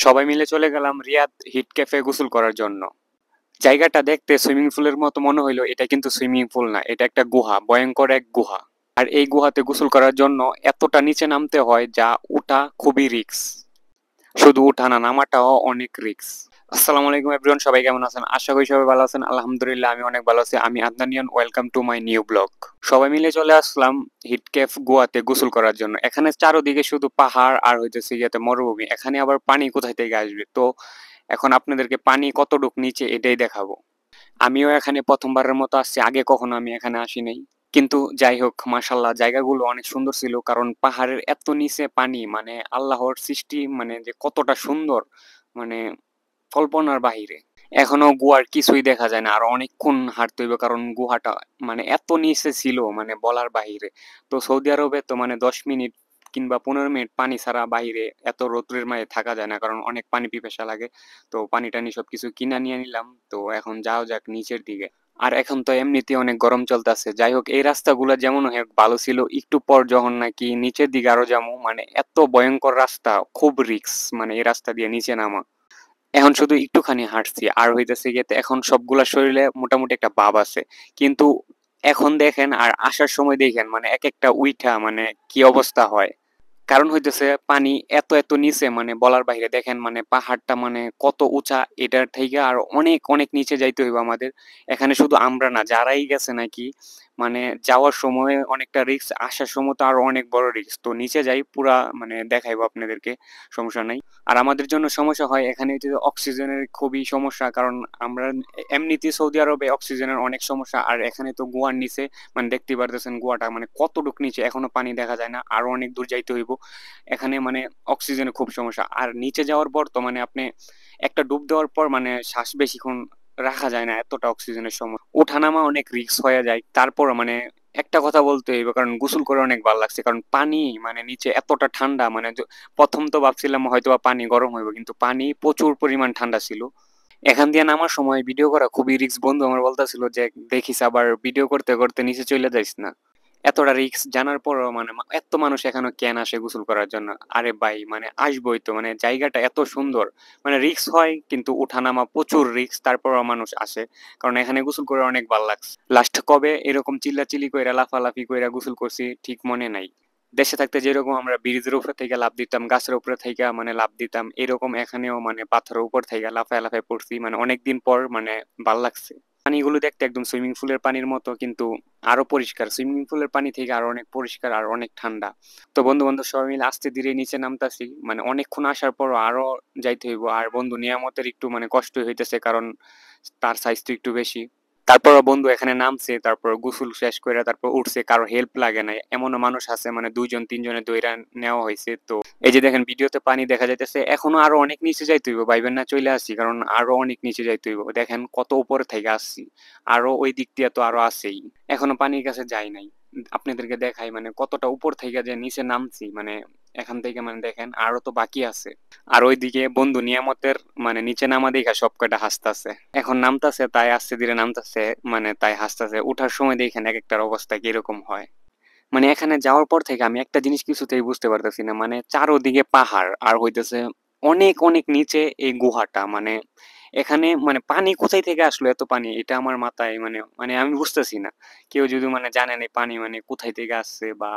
সবাই মিলে চলে গেলাম রিয়াদ হিট ক্যাফে গোসল করার জন্য। জায়গাটা দেখতে সুইমিং পুলের মতো মনে হইলো, এটা কিন্তু সুইমিং পুল না, এটা একটা গুহা, ভয়ংকর এক গুহা। আর এই গুহাতে গোসল করার জন্য এতটা নিচে নামতে হয় যা ওঠা খুবই রিস্ক। শুধু ওঠা না, নামাটাও অনেক রিস্ক। আসসালামু আলাইকুম এভরিওয়ান, সবাই কেমন আছেন? আশা করি সবাই ভালো আছেন। আলহামদুলিল্লাহ আমি অনেক ভালো আছি। আমি Adnanian, welcome to my new blog. সবাই মিলে চলে আসলাম হিট ক্যাফ গোয়াতে গোসল করার জন্য। এখানে চারোদিকে শুধু পাহাড় আর হইতেছে ইয়াতে মরুভূমি। এখানে আবার পানি কোথায় থেকে আসবে? তো এখন আপনাদেরকে পানি কতটুক নিচে এটাই দেখাবো। আমিও এখানে প্রথমবারের মতো আসছি, আগে কখনো আমি এখানে আসি নাই। কিন্তু যাই হোক, মাশাল্লাহ জায়গাগুলো অনেক সুন্দর ছিল, কারণ পাহাড়ের এত নিচে পানি, মানে আল্লাহর সৃষ্টি, মানে যে কতটা সুন্দর, মানে কল্পনার বাহিরে। এখনো গুহার কিছুই দেখা যায় না, আর অনেকক্ষণ হাঁটতে হইবে, কারণ গুহাটা মানে এত নিচে ছিল, মানে বলার বাহিরে। তো সৌদি আরবে তো মানে 10 মিনিট কিংবা 15 মিনিট পানি ছাড়া বাহিরে এত রৌদ্রের মাঝে থাকা যায় না, কারণ অনেক পানি পিপাসা লাগে। তো পানি টানি সবকিছু কিনা নিয়ে নিলাম। তো এখন যাও যাক নিচের দিকে। আর এখন তো এমনিতে অনেক গরম চলতেছে। যাই হোক, এই রাস্তাগুলো যেমন হোক ভালো ছিল, একটু পর যখন নাকি নিচের দিকে আরো যাবো, মানে এত ভয়ঙ্কর রাস্তা, খুব রিস্ক, মানে এই রাস্তা দিয়ে নিচে নামা। এখন শুধু একটুখানি হাঁটছি, আর হইতেছে গিয়ে এখন সবগুলা শরীরে মোটামুটি একটা ভাব আছে। কিন্তু এখন দেখেন আর আসার সময় দেখেন, মানে এক একটা উইঠা মানে কি অবস্থা হয়। কারণ হইতেছে পানি এত এত নিচে, মানে বলার বাইরে। দেখেন মানে পাহাড়টা মানে কত উঁচা, এটার থেকে আর অনেক অনেক নিচে যাইতে হইব আমাদের। এখানে শুধু আমরা না, যারাই গেছে নাকি, মানে যাওয়ার সময় অনেকটা রিস্ক, আসার সময় তো আরো অনেক বড় রিস্ক। তো নিচে যাই, পুরা মানে দেখাইবো আপনাদেরকে, সমস্যা নাই। আর আমাদের জন্য সমস্যা হয় এখানে যে অক্সিজেনের খুবই সমস্যা, কারণ আমরা এমনিতেই সৌদি আরবে অক্সিজেনের অনেক সমস্যা, আর এখানে তো গোয়ার নিচে, মানে দেখতে পারতেছেন গোয়াটা মানে কতটুক নিচে, এখনো পানি দেখা যায় না, আরো অনেক দূর যাইতে হইব। এখানে মানে অক্সিজেনের খুব সমস্যা। আর নিচে যাওয়ার পর তো মানে আপনি একটা ডুব দেওয়ার পর মানে শ্বাস বেশিক্ষণ রাখা যায় না, এতটা অক্সিজেনের সমস্যা। ওঠানামা অনেক রিস্ক হয়ে যায়। তারপর মানে একটা কথা বলতে হইব, কারণ গোসল করে অনেক ভালো লাগছে, কারণ পানি মানে নিচে এতটা ঠান্ডা, মানে প্রথম তো ভাবছিলাম হয়তো বা পানি গরম হইব, কিন্তু পানি প্রচুর পরিমাণ ঠান্ডা ছিল। এখান দিয়ে নামার সময় ভিডিও করা খুবই রিস্ক। বন্ধু আমার বলতেছিল যে দেখিস আবার ভিডিও করতে করতে নিচে চলে যাইস না। এতটা রিস্ক জানার পরও মানে এত মানুষ এখনো কেন আসে গোসল করার জন্য? আরে ভাই মানে আসবোই তো, মানে জায়গাটা এত সুন্দর। মানে রিস্ক হয় কিন্তু উঠানামা প্রচুর রিস্ক, তারপরও মানুষ আসে, কারণ এখানে গোসল করে অনেক ভালো লাগছে। লাস্ট কবে এরকম চিল্লাচিল্লি কইরা লাফালাফি কইরা গোসল করছি ঠিক মনে নাই। দেশে থাকতে যেরকম আমরা ব্রিজের উপরে থেকে লাফ দিতাম, গাছের উপরে থেকে মানে লাফ দিতাম, এরকম এখানেও মানে পাথরের উপর থেকে লাফায় লাফায় পড়ছি, মানে অনেকদিন পর মানে ভাল লাগছে। পানিগুলো দেখতে একদম সুইমিং পুলের পানির মতো, কিন্তু আরো পরিষ্কার। সুইমিং পুলের পানি থেকে আরো অনেক পরিষ্কার আর অনেক ঠান্ডা। তো বন্ধু বান্ধব সবাই মিলে আস্তে ধীরে নিচে নামতাছি, মানে অনেকক্ষণ আসার পরও আরো যাইতে হইব। আর বন্ধু নিয়ামতের একটু মানে কষ্ট হইতেছে, কারণ তার সাইজ তো একটু বেশি। তারপরও বন্ধু এখানে নামছে, তারপর গোসল শেষ করে তারপর উঠছে, কারো হেল্প লাগে নাই। এমনও মানুষ আছে মানে 2 জন 3 জনে দইরা নেওয়া হয়েছে। তো এই যে দেখেন ভিডিওতে পানি দেখা যাইতেছে, এখনো আরো অনেক নিচে যাইতে হইব, ভাইবেন না চলে আসছি, কারণ আরো অনেক নিচে যাইতে হইব। দেখেন কত উপরে থেকে আসছি, আরো ওই দিক দিয়ে তো আরো আছেই। এখনো পানির কাছে যাই নাই। আপনাদেরকে দেখাই মানে কতটা উপর থেকে যে নিচে নামছি, মানে এখান থেকে মানে দেখেন আরো তো বাকি আছে। আর ওইদিকে বন্ধু নিয়ামতের মানে নিচে নামা দেখা সব কয়টা হাসতাছে। এখন নামতাছে তাই আস্তে ধীরে নামতাছে, মানে তাই হাসতাছে। উঠার সময় দেখেন এক একটার অবস্থা কিরকম হয়। মানে এখানে যাওয়ার পর থেকে আমি একটা জিনিস কিছুতেই বুঝতে পারতেছি না, মানে চারোদিকে পাহাড় আর হইতেছে অনেক অনেক নিচে এই গুহাটা। মানে এখানে মানে পানি কোথায় থেকে আসলো, এত পানি, এটা আমার মাথায় মানে মানে আমি বুঝতেছি না। কেউ যদি মানে জানেন এই পানি মানে কোথায় থেকে আসছে, বা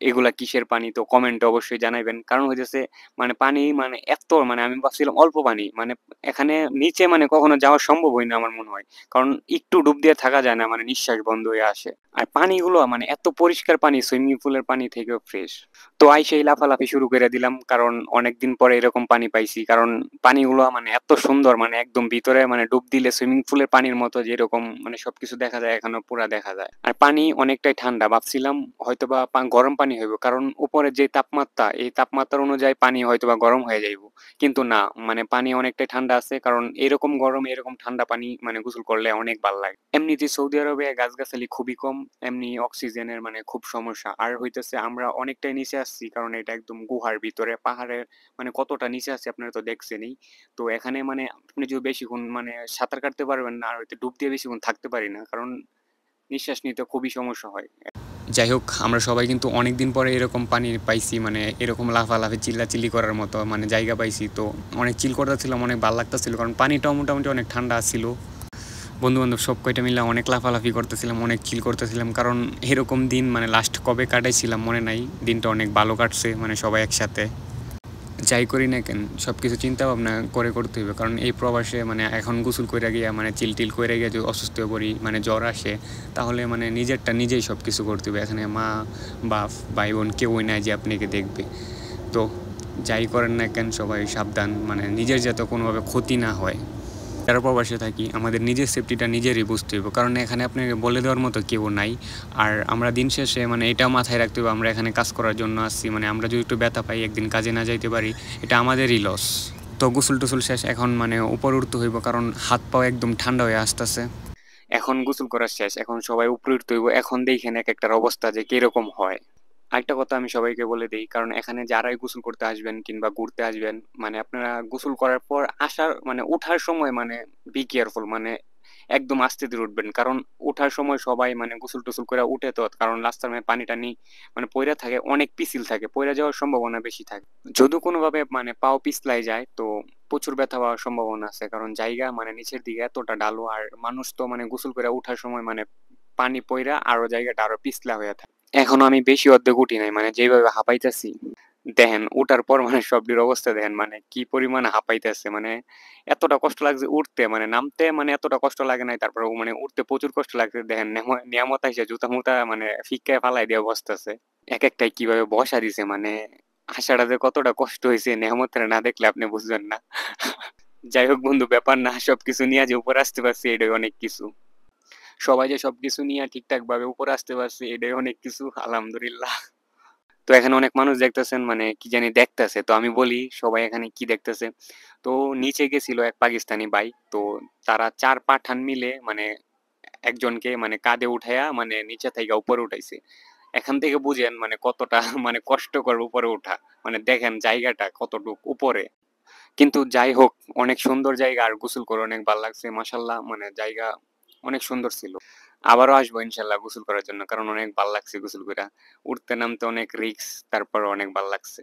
এগুলা কিসের পানি, তো কমেন্টে অবশ্যই জানাইবেন। কারণ হইতেছে মানে পানি মানে এত, মানে আমি ভাবছিলাম অল্প পানি, মানে এখানে নিচে মানে কখনো যাওয়া সম্ভব হয় না আমার মনে হয়। কারণ একটু ডুব দিয়ে থাকা যায় না, মানে নিঃশ্বাস বন্ধ হয়ে আসে। আর পানিগুলো মানে এত পরিষ্কার পানি, সুইমিং পুলের পানি থেকেও ফ্রেশ। তো আইসেই লাফালাফি শুরু করে দিলাম, কারণ অনেকদিন পরে এরকম পানি পাইছি। কারণ পানিগুলো মানে এত সুন্দর, মানে একদম ভিতরে মানে ডুব দিলে সুইমিং পুলের পানির মতো যেরকম মানে সবকিছু দেখা যায়, এখনো পুরা দেখা যায়। আর পানি অনেকটাই ঠান্ডা। ভাবছিলাম হয়তোবা গরম পানি হইব, কারণ উপরের যে তাপমাত্রা, এই তাপমাত্রা অনুযায়ী পানি হয়তোবা গরম হয়ে যাইব। কিন্তু না, মানে পানি অনেকটাই ঠান্ডা আছে, কারণ এরকম গরম এরকম ঠান্ডা পানি মানে গোসল করলে অনেক ভাল লাগে। এমনিতে সৌদি আরবে গাছগাছালি খুবই কম, এমনি অক্সিজেনের মানে খুব সমস্যা। আর হইতেছে আমরা অনেকটাই নিচে আসছি, কারণ এটা একদম গুহার ভিতরে, পাহাড়ের মানে কতটা নিচে আছে আপনারা তো দেখছেনই। তো এখানে মানে আপনি যদি বেশিক্ষণ মানে সাঁতার কাটতে পারবেন না, আর হয়তো ডুব দিয়ে বেশিক্ষণ থাকতে পারি না, কারণ নিঃশ্বাস নিতে খুবই সমস্যা হয়। যাই হোক আমরা সবাই কিন্তু অনেকদিন পরে এরকম পানি পাইছি, মানে এরকম লাফালাফি চিল্লাচিল্লি করার মতো মানে জায়গা পাইছি। তো অনেক চিল করতেছিলাম, অনেক ভালো লাগতেছিল, কারণ পানিটাও মোটামুটি অনেক ঠান্ডা ছিল। বন্ধু বান্ধব সব কয়টা মিলে অনেক লাফালাফি করতেছিলাম, অনেক চিল করতেছিলাম, কারণ এরকম দিন মানে লাস্ট কবে কাটাইছিলাম মনে নাই। দিনটা অনেক ভালো কাটছে, মানে সবাই একসাথে। যাই করি না কেন সব কিছু চিন্তা ভাবনা করে করতে হবে, কারণ এই প্রবাসে মানে এখন গোসল কইরা গিয়া মানে চিল টিল কইরা গিয়া যদি অসুস্থ হয়ে পড়ি, মানে জ্বর আসে, তাহলে মানে নিজেরটা নিজেই সব কিছু করতে হবে। এখানে মা বাপ ভাই বোন কেউই নাই যে আপনাকে দেখবে। তো যাই করেন না কেন সবাই সাবধান, মানে নিজের যাতে কোনোভাবে ক্ষতি না হয়। যারা প্রবাসে থাকি আমাদের নিজের সেফটিটা নিজেরই বুঝতে হবে, কারণ এখানে আপনাকে বলে দেওয়ার মতো কেউ নাই। আর আমরা দিন শেষে মানে এটাও মাথায় রাখতে হবে, আমরা এখানে কাজ করার জন্য আসছি, মানে আমরা যদি একটু ব্যথা পাই, একদিন কাজে না যাইতে পারি, এটা আমাদেরই লস। তো গোসল টোসল শেষ, এখন মানে উপর উঠতে হইব, কারণ হাত পাও একদম ঠান্ডা হয়ে আসতেছে। এখন গোসল করা শেষ, এখন সবাই উপরে উঠতে হইব। এখন দেখেন এক একটার অবস্থা যে কিরকম হয়। আরেকটা কথা আমি সবাইকে বলে দেই, কারণ এখানে যারাই গোসল করতে আসবেন কিংবা ঘুরতে আসবেন, মানে আপনারা গোসল করার পর আসার মানে ওঠার সময় মানে বি কেয়ারফুল, মানে একদম আস্তে ধীরে উঠবেন, কারণ ওঠার সময় সবাই মানে গোসল টোসল করে উঠে, তো কারণ রাস্তার মধ্যে পানি টানি মানে পইরা থাকে, অনেক পিছিল থাকে, পইরা যাওয়ার সম্ভাবনা বেশি থাকে। যদি কোনোভাবে মানে পাও পিছলাই যায় তো প্রচুর ব্যথা পাওয়ার সম্ভাবনা আছে, কারণ জায়গা মানে নিচের দিকে এতটা ঢালু, আর মানুষ তো মানে গোসল করে উঠার সময় মানে পানি পইরা আরো জায়গাটা আরো পিছলা হয়ে থাকে। এখনো আমি বেশি অর্ধেক উঠি নাই, মানে যেভাবে হাঁপাইতেছি দেখেন, উঠার পর মানে সবটির অবস্থা দেখেন, মানে কি পরিমাণে হাঁপাইতেছে, মানে এতটা কষ্ট লাগছে উঠতে, মানে নামতে মানে এতটা কষ্ট লাগে নাই, তারপরে মানে উঠতে প্রচুর কষ্ট লাগছে। দেখেন নিয়ামত আইসা জুতা মুতা মানে ফিক্কায় ফালাই দিয়ে বসতেছে, এক একটাই কিভাবে বসা দিছে, মানে আসাটা যে কতটা কষ্ট হয়েছে নেহামতটা না দেখলে আপনি বুঝবেন না। যাই হোক বন্ধু, ব্যাপার না, সবকিছু নিয়ে যে উপরে আসতে পারছি এটাই অনেক কিছু। সবাই যে সবকিছু নিয়ে ঠিকঠাক ভাবে উপরে আসতে পারছে এটাই অনেক কিছু, আলহামদুলিল্লাহ। তো এখানে অনেক মানুষ দেখতেছেন, মানে কি জানি দেখতেছে, তো আমি বলি সবাই এখানে কি দেখতেছে। তো নিচে গেছিল এক পাকিস্তানি ভাই, তো তারা ৪ পাঠান মিলে মানে একজনকে মানে কাঁধে উঠাইয়া মানে নিচে থেকে উপরে উঠাইছে। এখান থেকে বুঝেন মানে কতটা মানে কষ্টকর উপরে ওঠা। মানে দেখেন জায়গাটা কতটুক উপরে। কিন্তু যাই হোক, অনেক সুন্দর জায়গা, আর গোসল করে অনেক ভাল লাগছে। মাশাআল্লাহ, মানে জায়গা অনেক সুন্দর ছিল। আবারও আসবো ইনশাআল্লাহ গোসল করার জন্য। কারণ অনেক ভাল লাগছে গোসল কইরা। উঠতে নামতে অনেক রিস্ক, তারপরও অনেক ভাল লাগছে।